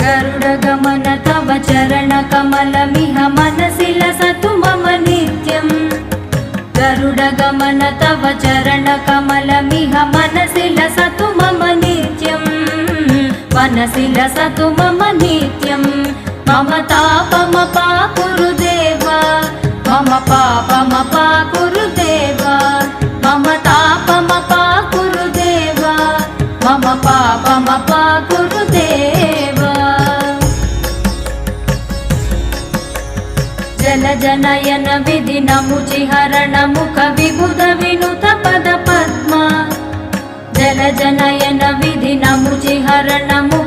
गरुडगमन तव चरणकमलमिह मनसि लसतु मम नित्यम् गरुडगमन तव चरणकमलमिह मनसि लसतु मम नित्यम् मनसि लसतु मम नित्यम् मम तापमपाकुरु देव मम पापमपाकुरु देव मम तापमपाकुरु देव मम पापमपाकुरु देव जलजनयन विधिनमुचिहरण मुख विबुध विनुत पद पद्म जलजनयन विधिनमुचिहरण मुख